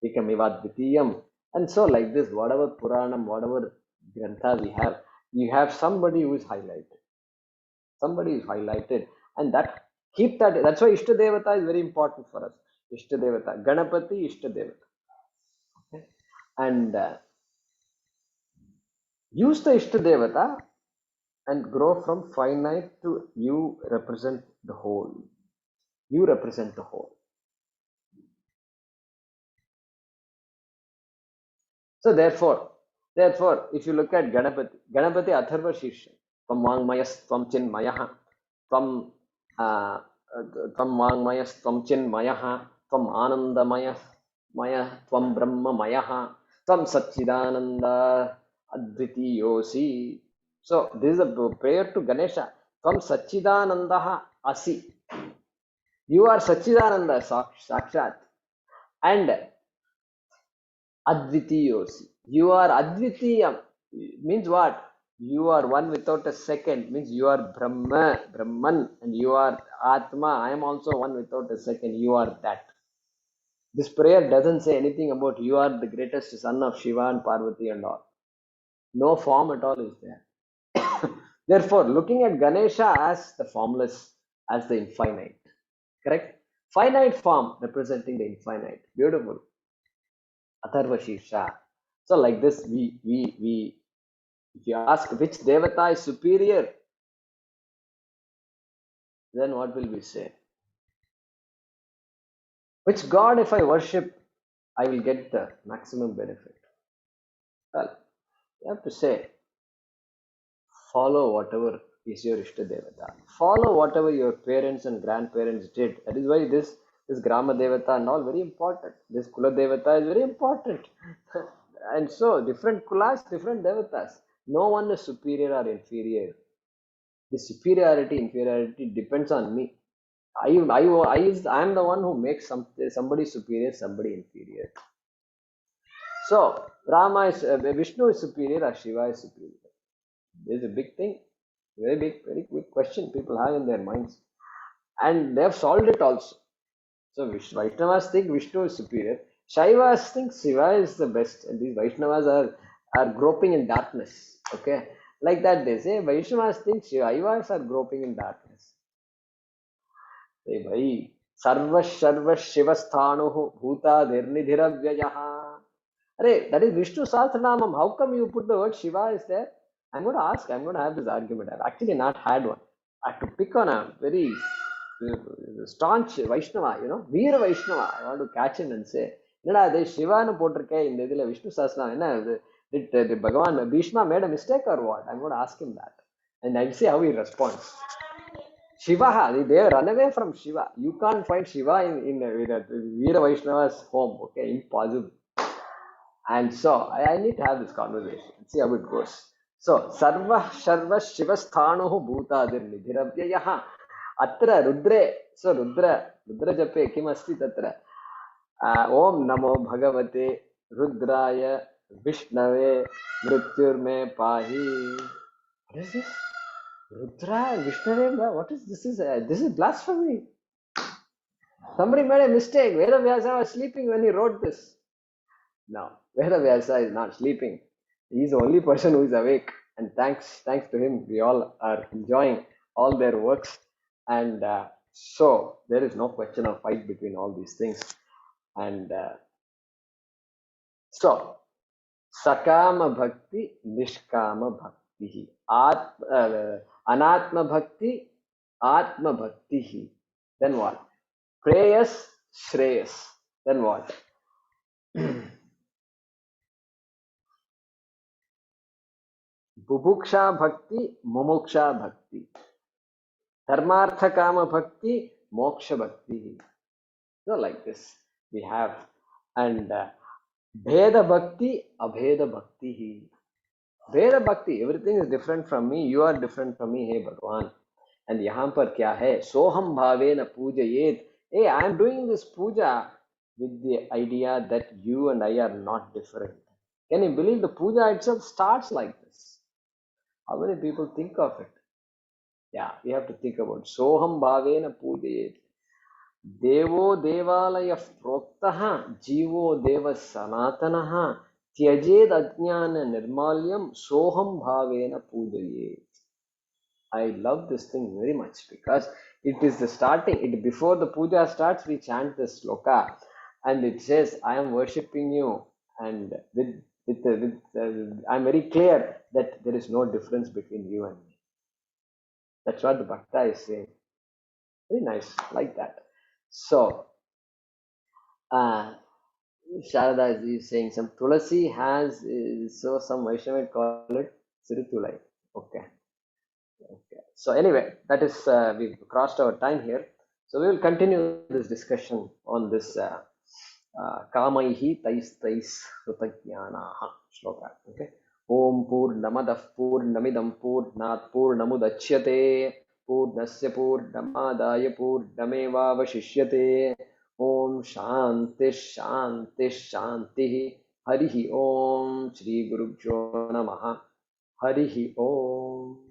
Ekamiva Dvitiyam. And so, like this, whatever Puranam, whatever Grantha we have, you have somebody who is highlighted. Somebody is highlighted, and that keep that. That's why Ishta Devata is very important for us. Ishta Devata, Ganapati, Ishta Devata. Okay? And use the Ishta Devata and grow from finite to you represent the whole. You represent the whole. So therefore, if you look at Ganapati Atharva Shirsha, Tvam Vangmayas Tvam Chinmayaha, Tvam Vangmayas Tvam Chinmayaha, Tvam Anandamayas Maya, Tvam Brahma Mayaha, Tvam Satchidananda Advitiyosi. So this is a prayer to Ganesha. Tvam Satchidanandaha Asi. You are Satchidananda Sakshat. And Advitiyosi. You are Advitiyam. Means what? You are one without a second. Means you are Brahman, and you are Atma. I am also one without a second. You are that. This prayer doesn't say anything about you are the greatest son of Shiva and Parvati and all. No form at all is there. Therefore, looking at Ganesha as the formless, as the infinite. Correct? Finite form representing the infinite. Beautiful. Atharva Shirsha. So like this, if you ask which Devata is superior, then what will we say? Which God if I worship, I will get the maximum benefit? Well, you have to say, follow whatever is your Ishta Devata. Follow whatever your parents and grandparents did. That is why this Grama Devata and all very important. This Kula Devata is very important. And so, different Kulas, different Devatas. No one is superior or inferior. The superiority, inferiority depends on me. I am the one who makes somebody superior, somebody inferior. So, Rama is, Vishnu is superior or Shiva is superior. This is a big thing. Very big, very big question people have in their minds. And they have solved it also. So, Vaishnavas think Vishnu is superior. Shaivas think Shiva is the best. And these Vaishnavas are groping in darkness. Okay. Like that they say, Vaishnavas think Shaivas are groping in darkness. Say, bhai, sarva shiva sthanu bhuta dhirnidhiravyayah. Arey, that is Vishnu Sahasranamam. How come you put the word Shiva is there? I'm going to ask, I'm going to have this argument. I've actually not had one. I have to pick on a very staunch Vaishnava, Veera Vaishnava. I want to catch him and say, Shiva nu potrike in the Vishnu Sahasranam. Did Bhagavan Bhishma made a mistake or what? I'm going to ask him that. And I'll see how he responds. Shiva, they run away from Shiva. You can't find Shiva in Veera Vaishnava's home. Okay, impossible. And so I need to have this conversation and see how it goes. So Sarva Sharva Shivasthanuhu Bhutadir Nidhiravyayah Atra Rudre. So Rudra Jape Kim Asti Tatra Om Namo Bhagavate Rudraya Vishnave Mrityurme Pahi. What is this? Rudra Vishnave? What is this? This is blasphemy. Somebody made a mistake. Vedavyasa was sleeping when he wrote this. No, Vedavyasa is not sleeping. He is the only person who is awake. And thanks to him, we all are enjoying all their works. And so there is no question of fight between all these things. And so Sakama Bhakti, Nishkama Bhakti, Anatma Bhakti, Atma Bhakti. Then what? Preyas, Shreyas. Then what? Bubuksha Bhakti, Mumuksha Bhakti. Dharmartha Kama Bhakti, Moksha Bhakti. So like this we have. And Bheda Bhakti, Abheda Bhakti. Bheda Bhakti, everything is different from me, you are different from me, hey Bhagwan. And यहाँ पर क्या है? Soham bhavena pujayet. Hey, I am doing this puja with the idea that you and I are not different. Can you believe the puja itself starts like this? How many people think of it? Yeah, we have to think about Soham bhavena pujayet. Devo devalaya proktaha jivo deva sanatanaha tyajed ajnana nirmalyam soham bhavena pujayet. I love this thing very much because it is the starting. It before the puja starts, we chant this shloka, and it says, "I am worshipping you," and I'm very clear that there is no difference between you and me. That's what the bhakta is saying. Very nice, like that. So, Sharada is saying some Tulasi has so some Vaishnava call it Sirutulai. Okay. Okay. So anyway, that is we've crossed our time here. So we will continue this discussion on this Kamaihi Tais Tais Rutajnanaha Shloka. Okay. Om Purnamadah Purnamidam Purnat Purnamudachyate Purnasya Purnamadaya Purnamevavashishyate Om Shanti Shanti Shanti Harihi Om Shri Gurubhyo Namaha Harihi Om.